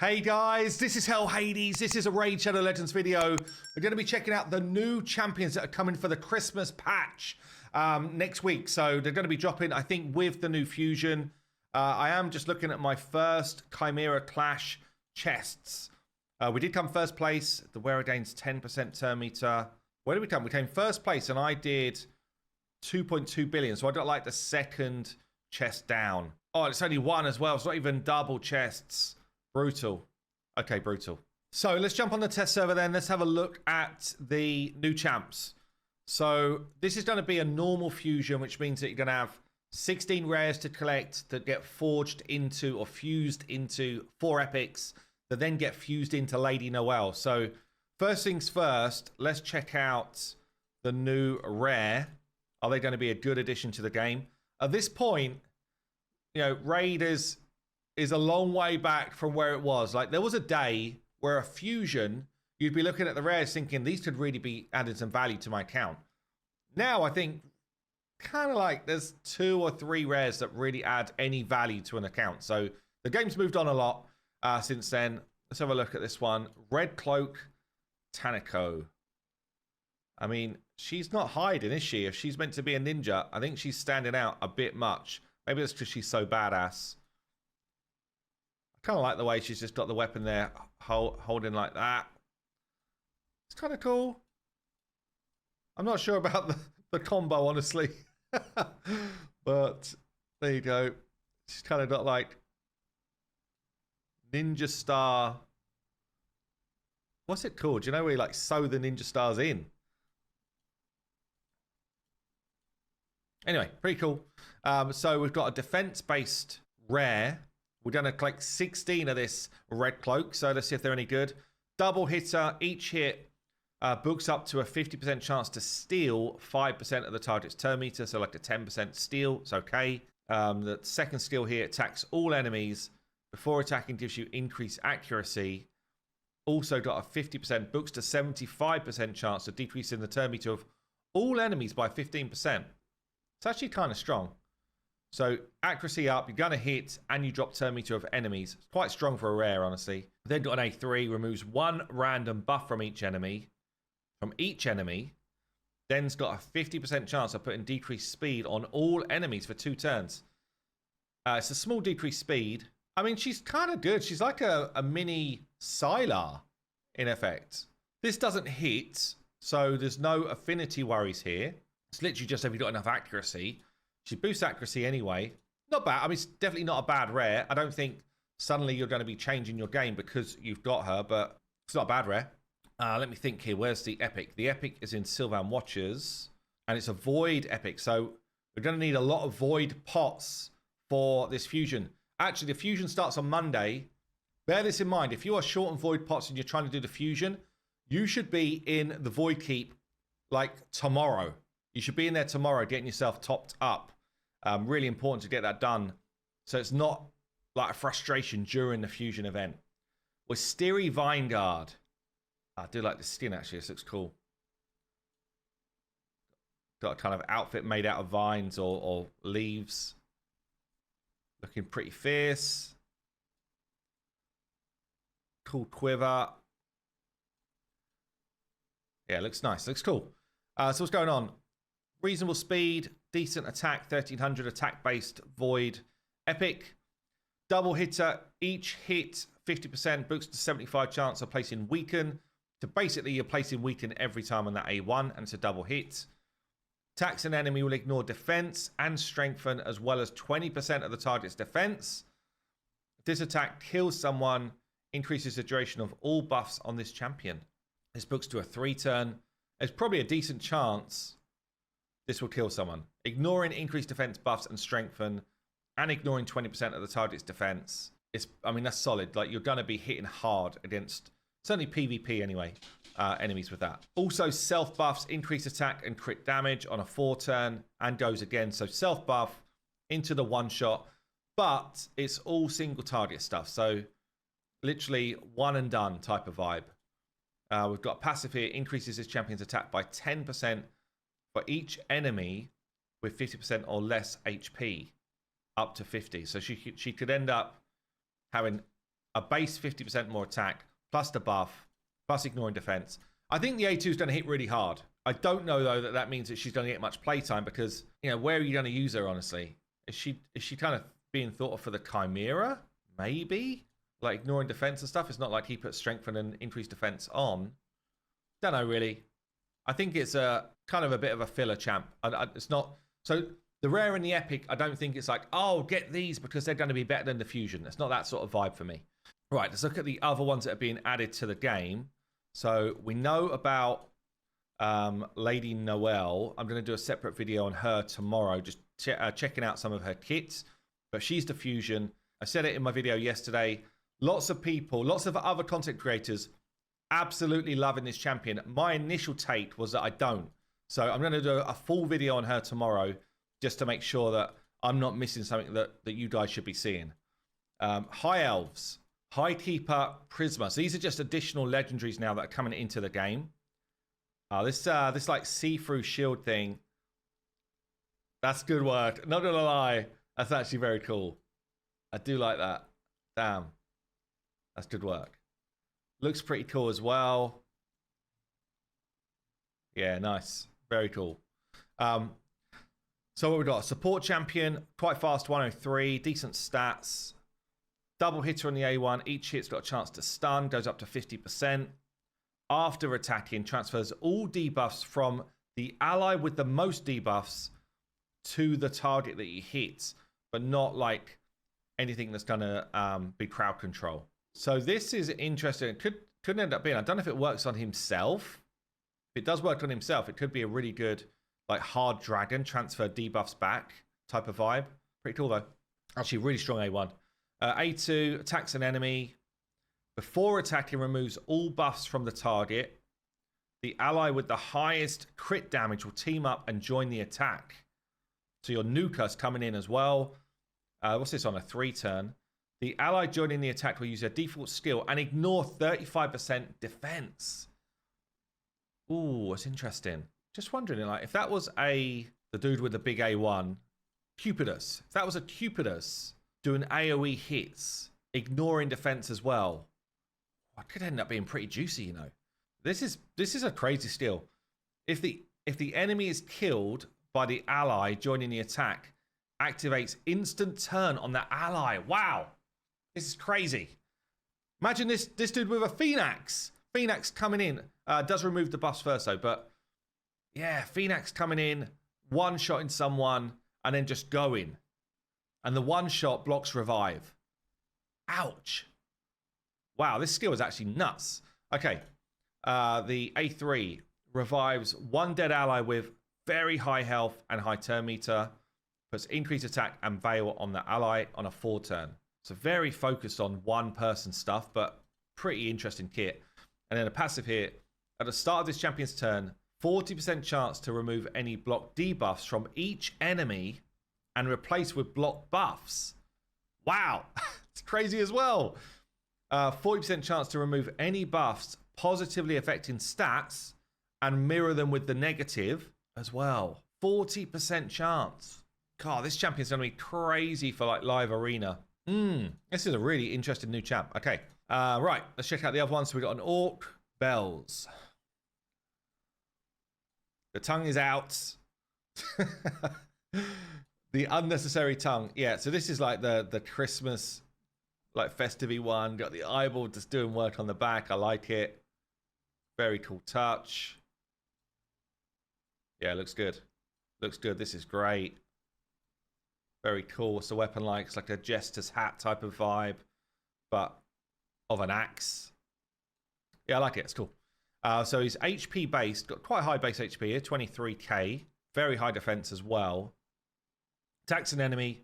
Hey guys, this is Hell Hades. This is a Raid Shadow Legends video. We're going to be checking out the new champions that are coming for the Christmas patch next week. So they're going to be dropping, I think, with the new fusion. I am just looking at my first Chimera Clash chests. We did come first place. The wearer gains 10% turn meter. Where did we come? We came first place and I did 2.2 billion. So I got like the second chest down. Oh, it's only one as well. It's not even double chests. Brutal. Okay, brutal. So let's jump on the test server then. Let's have a look at the new champs. So this is going to be a normal fusion, which means that you're going to have 16 rares to collect that get forged into or fused into 4 epics that then get fused into Lady Noelle. So first things first, let's check out the new rare. Are they going to be a good addition to the game? At this point, you know, Raid is a long way back from where it was. Like, there was a day where a fusion, you'd be looking at the rares thinking these could really be adding some value to my account. Now I think kind of like there's 2 or 3 rares that really add any value to an account. So the game's moved on a lot since then. Let's have a look at this one. Red Cloak Taniko. I mean, she's not hiding, is she? If she's meant to be a ninja, I think she's standing out a bit much. Maybe that's because she's so badass. Kind of like the way she's just got the weapon there holding like that. It's kind of cool. I'm not sure about the combo, honestly. But there you go. She's kind of got like ninja star. What's it called? Do you know where you like sew the ninja stars in? Anyway, pretty cool. So we've got a defense-based rare. We're going to collect 16 of this red cloak. So let's see if they're any good. Double hitter. Each hit books up to a 50% chance to steal 5% of the target's turn meter. So like a 10% steal. It's okay. The second skill here attacks all enemies. Before attacking gives you increased accuracy. Also got a 50% books to 75% chance of decreasing the turn meter of all enemies by 15%. It's actually kind of strong. So accuracy up, you're going to hit, and you drop turn meter of enemies. It's quite strong for a rare, honestly. Then got an A3, removes 1 random buff from each enemy. Then's got a 50% chance of putting decreased speed on all enemies for 2 turns. It's a small decreased speed. I mean, she's kind of good. She's like a mini Sylar, in effect. This doesn't hit, so there's no affinity worries here. It's literally just if you've got enough accuracy. She boosts accuracy anyway. Not bad. I mean, it's definitely not a bad rare. I don't think suddenly you're going to be changing your game because you've got her, but it's not a bad rare. Let me think here. Where's the epic? The epic is in Sylvan Watchers, and it's a void epic. So we're going to need a lot of void pots for this fusion. Actually, the fusion starts on Monday. Bear this in mind. If you are short on void pots and you're trying to do the fusion, you should be in the void keep like tomorrow. You should be in there tomorrow getting yourself topped up. Really important to get that done so it's not like a frustration during the fusion event. Wisteria Vineguard. I do like the skin, actually. This looks cool. Got a kind of outfit made out of vines or leaves. Looking pretty fierce. Cool quiver. Yeah, looks nice. Looks cool. So what's going on? Reasonable speed, decent attack, 1300 attack-based void epic. Double hitter, each hit 50% boosts to 75 chance of placing weaken. So basically you're placing weaken every time on that A1, and it's a double hit. Attacks an enemy will ignore defense and strengthen, as well as 20% of the target's defense. If this attack kills someone, increases the duration of all buffs on this champion. This books to a 3-turn. There's probably a decent chance this will kill someone. Ignoring increased defense buffs and strengthen, and ignoring 20% of the target's defense. I mean, that's solid. Like, you're going to be hitting hard against, certainly PvP anyway, enemies with that. Also, self buffs increase attack and crit damage on a 4-turn and goes again. So self buff into the 1-shot, but it's all single target stuff. So literally one and done type of vibe. We've got passive here, increases this champion's attack by 10% for each enemy with 50% or less HP, up to 50. So she could end up having a base 50% more attack, plus the buff, plus ignoring defense. I think the A2 is going to hit really hard. I don't know, though, that means that she's going to get much playtime because, you know, where are you going to use her, honestly? Is she kind of being thought of for the Chimera? Maybe? Like ignoring defense and stuff. It's not like he put strengthen and increased defense on. Don't know, really. I think it's a kind of a bit of a filler champ. It's not... So the rare and the epic, I don't think it's like, oh, get these because they're going to be better than the fusion. It's not that sort of vibe for me. Right, let's look at the other ones that are being added to the game. So we know about Lady Noelle. I'm going to do a separate video on her tomorrow, just checking out some of her kits. But she's the fusion. I said it in my video yesterday. Lots of people, lots of other content creators absolutely loving this champion. My initial take was that I don't. So I'm going to do a full video on her tomorrow just to make sure that I'm not missing something that you guys should be seeing. High Elves, High Keeper, Prisma. So these are just additional legendaries now that are coming into the game. This like see-through shield thing. That's good work. Not going to lie. That's actually very cool. I do like that. Damn. That's good work. Looks pretty cool as well. Yeah, nice. Very cool. So what we got? Support champion, quite fast, 103, decent stats. Double hitter on the A1. Each hit's got a chance to stun, goes up to 50%. After attacking, transfers all debuffs from the ally with the most debuffs to the target that he hits, but not like anything that's going to be crowd control. So this is interesting. It could end up being, I don't know if it works on himself. If it does work on himself, it could be a really good, like, hard dragon, transfer debuffs back type of vibe. Pretty cool, though. Actually, really strong A1. A2, attacks an enemy. Before attacking, removes all buffs from the target. The ally with the highest crit damage will team up and join the attack. So your nuker's coming in as well. What's this on a 3-turn? The ally joining the attack will use their default skill and ignore 35% defense. Ooh, that's interesting. Just wondering, like, if that was the dude with the big A1, Cupidus. If that was a Cupidus doing AoE hits, ignoring defense as well, it could end up being pretty juicy, you know. This is a crazy skill. If the enemy is killed by the ally joining the attack, activates instant turn on the ally. Wow. This is crazy. Imagine this dude with a Phoenix. Phoenix coming in. Does remove the buffs first, though. But, yeah, Phoenix coming in, one-shotting someone, and then just going. And the one-shot blocks revive. Ouch. Wow, this skill is actually nuts. Okay. The A3 revives one dead ally with very high health and high turn meter. Puts increased attack and veil on the ally on a 4-turn. So very focused on one-person stuff, but pretty interesting kit. And then a passive hit. At the start of this champion's turn, 40% chance to remove any block debuffs from each enemy and replace with block buffs. Wow, it's crazy as well. 40% chance to remove any buffs positively affecting stats and mirror them with the negative as well. 40% chance. God, this champion's going to be crazy for like live arena. This is a really interesting new champ. Okay, right, let's check out the other ones. So we got an Orc, Bells. The tongue is out. The unnecessary tongue. Yeah, so this is like the Christmas, like festive one. Got the eyeball just doing work on the back. I like it. Very cool touch. Yeah, looks good. Looks good. This is great. Very cool. What's the weapon like? It's like a jester's hat type of vibe, but of an axe. Yeah, I like it. It's cool. So he's HP based. Got quite high base HP here, 23k. Very high defense as well. Attacks an enemy.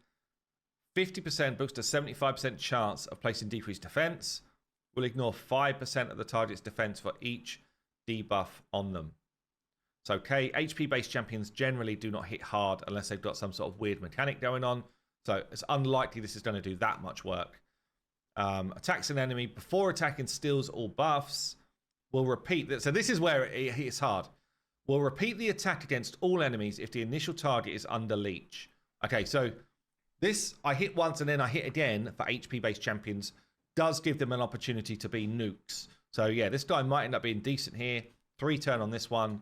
50% boosts a 75% chance of placing decreased defense. Will ignore 5% of the target's defense for each debuff on them. So, okay, HP-based champions generally do not hit hard unless they've got some sort of weird mechanic going on. So it's unlikely this is going to do that much work. Attacks an enemy. Before attacking, steals all buffs. Will repeat. So this is where it hits hard. Will repeat the attack against all enemies if the initial target is under leech. Okay, so this I hit once and then I hit again for HP-based champions does give them an opportunity to be nukes. So yeah, this guy might end up being decent here. 3-turn on this one.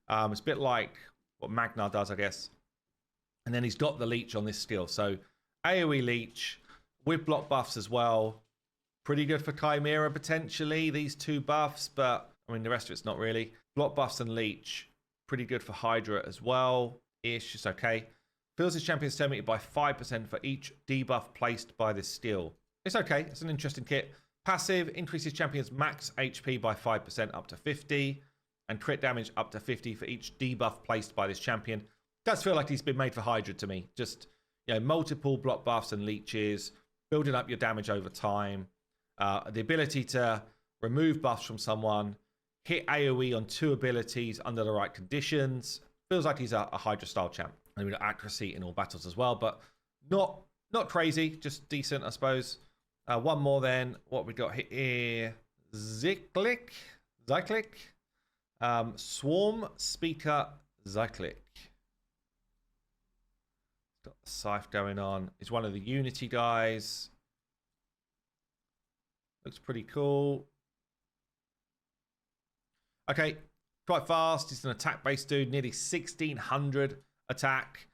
It's a bit like what Magnar does, I guess. And then he's got the leech on this skill. So AoE leech with block buffs as well. Pretty good for Chimera potentially, these 2 buffs, but I mean the rest of it's not really. Block buffs and leech, pretty good for Hydra as well. Ish, it's okay. Fills his champion's turn meter by 5% for each debuff placed by this skill. It's okay, it's an interesting kit. Passive increases champion's max HP by 5% up to 50, and crit damage up to 50 for each debuff placed by this champion. Does feel like he's been made for Hydra to me. Just, you know, multiple block buffs and leeches, building up your damage over time. The ability to remove buffs from someone, hit AoE on 2 abilities under the right conditions. Feels like he's a Hydra style champ. And we've got accuracy in all battles as well, but not crazy, just decent, I suppose. One more then. What we got here? Zyklix. Swarm Speaker Zyklix. Got the scythe going on. He's one of the Unity guys. Looks pretty cool. Okay, quite fast. He's an attack-based dude, nearly 1600 attack.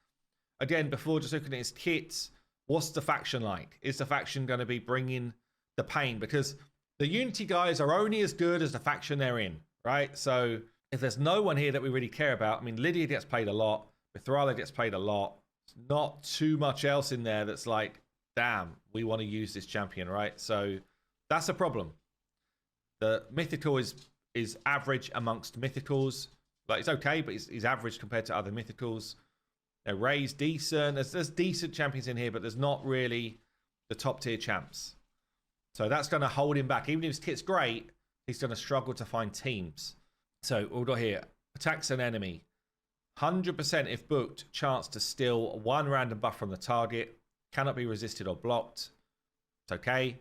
Again, before just looking at his kits, what's the faction like? Is the faction going to be bringing the pain? Because the Unity guys are only as good as the faction they're in, right? So if there's no one here that we really care about, I mean, Lydia gets played a lot. Mithrala gets played a lot. There's not too much else in there that's like, damn, we want to use this champion, right? So that's a problem. The mythical is average amongst mythicals. Like, it's okay, but he's average compared to other mythicals. Ray's decent. There's decent champions in here, but there's not really the top tier champs. So that's going to hold him back. Even if his kit's great, he's going to struggle to find teams. So we've got here, attacks an enemy. 100% if booked, chance to steal 1 random buff from the target. Cannot be resisted or blocked. It's okay.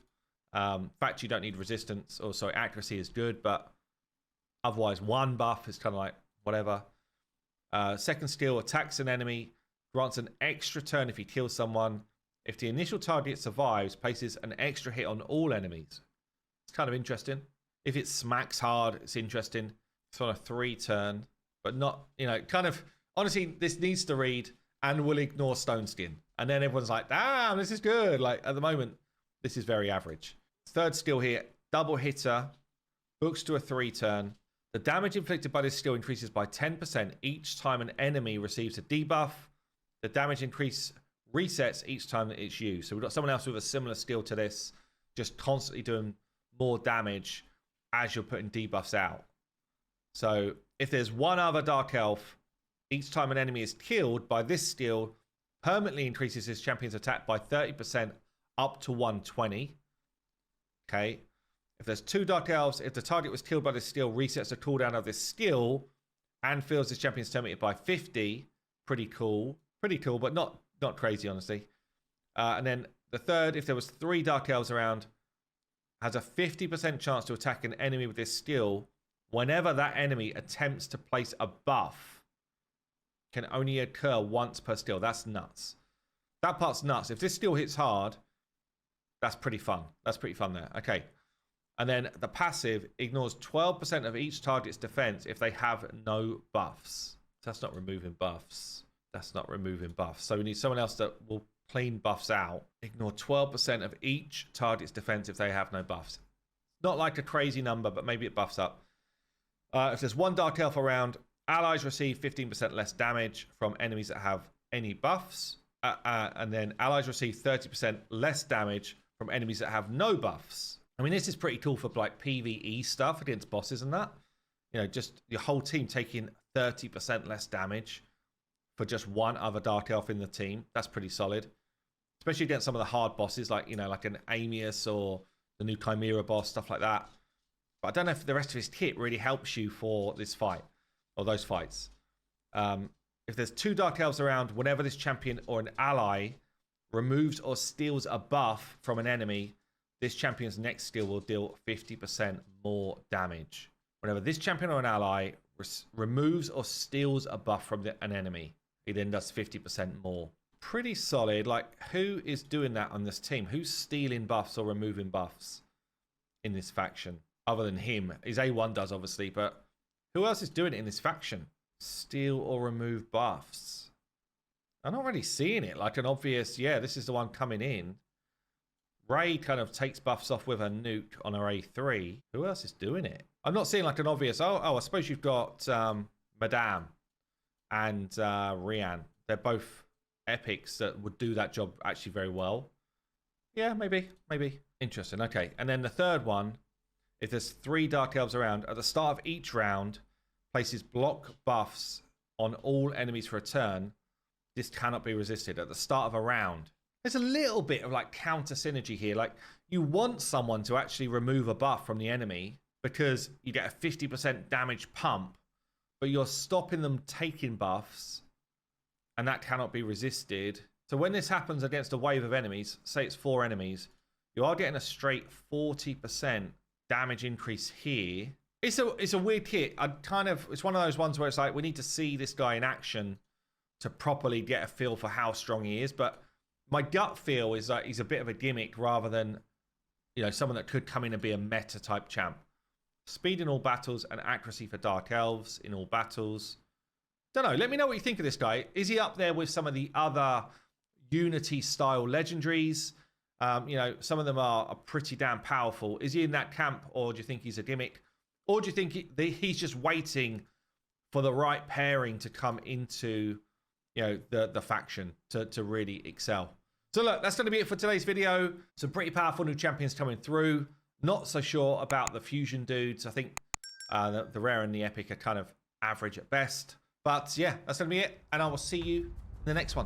Fact, you don't need resistance. Or sorry, accuracy is good, but otherwise 1 buff is kind of like whatever. Second skill, attacks an enemy. Grants an extra turn if he kills someone. If the initial target survives, places an extra hit on all enemies. It's kind of interesting. If it smacks hard, it's interesting. It's on a 3-turn, but not, you know, kind of, honestly, this needs to read and will ignore Stone Skin. And then everyone's like, damn, this is good. Like, at the moment, this is very average. Third skill here, double hitter, books to a 3-turn. The damage inflicted by this skill increases by 10% each time an enemy receives a debuff. The damage increase resets each time that it's used. So we've got someone else with a similar skill to this, just constantly doing more damage as you're putting debuffs out. So if there's one other Dark Elf, each time an enemy is killed by this skill, permanently increases his champion's attack by 30% up to 120. Okay. If there's 2 Dark Elves, if the target was killed by this skill, resets the cooldown of this skill and fills this champion's turn meter by 50. Pretty cool. Pretty cool, but not crazy, honestly. And then the third, if there was 3 Dark Elves around, has a 50% chance to attack an enemy with this skill whenever that enemy attempts to place a buff. Can only occur once per skill. That's nuts. That part's nuts. If this skill hits hard, that's pretty fun. That's pretty fun there. Okay. And then the passive ignores 12% of each target's defense if they have no buffs. That's not removing buffs. That's not removing buffs. So we need someone else that will clean buffs out. Ignore 12% of each target's defense if they have no buffs. Not like a crazy number, but maybe it buffs up. If there's 1 Dark Elf around, allies receive 15% less damage from enemies that have any buffs. And then allies receive 30% less damage from enemies that have no buffs. I mean, this is pretty cool for like PvE stuff against bosses and that. You know, just your whole team taking 30% less damage for just 1 other Dark Elf in the team. That's pretty solid. Especially against some of the hard bosses like, you know, like an Amius or the new Chimera boss, stuff like that. But I don't know if the rest of his kit really helps you for this fight or those fights. If there's 2 Dark Elves around, whenever this champion or an ally removes or steals a buff from an enemy, this champion's next skill will deal 50% more damage. Whenever this champion or an ally removes or steals a buff from an enemy, he then does 50% more pretty solid. Like, who is doing that on this team? Who's stealing buffs or removing buffs in this faction? Other than him. His A1 does, obviously, but who else is doing it in this faction? Steal or remove buffs. I'm not really seeing it. Like an obvious, yeah, this is the one coming in. Ray kind of takes buffs off with a nuke on her A3. Who else is doing it? I'm not seeing like an obvious, oh, I suppose you've got Madame and Rian. They're both epics that would do that job actually very well. Yeah, maybe. Interesting. Okay. And then the third one, if there's 3 Dark Elves around, at the start of each round, places block buffs on all enemies for a turn. This cannot be resisted at the start of a round. There's a little bit of like counter synergy here. Like you want someone to actually remove a buff from the enemy because you get a 50% damage pump, but you're stopping them taking buffs and that cannot be resisted. So when this happens against a wave of enemies, say it's 4 enemies, you are getting a straight 40% damage increase here. It's a weird kit. It's one of those ones where it's like we need to see this guy in action to properly get a feel for how strong he is. But my gut feel is that he's a bit of a gimmick rather than, you know, someone that could come in and be a meta type champ. Speed in all battles and accuracy for Dark Elves in all battles. Don't know. Let me know what you think of this guy. Is he up there with some of the other Unity style legendaries? You know, some of them are pretty damn powerful. Is he in that camp, or do you think he's a gimmick? Or do you think he's just waiting for the right pairing to come into, you know, the faction to really excel? So look, that's going to be it for today's video. Some pretty powerful new champions coming through. Not so sure about the fusion dudes. I think the rare and the epic are kind of average at best. But yeah, that's going to be it. And I will see you in the next one.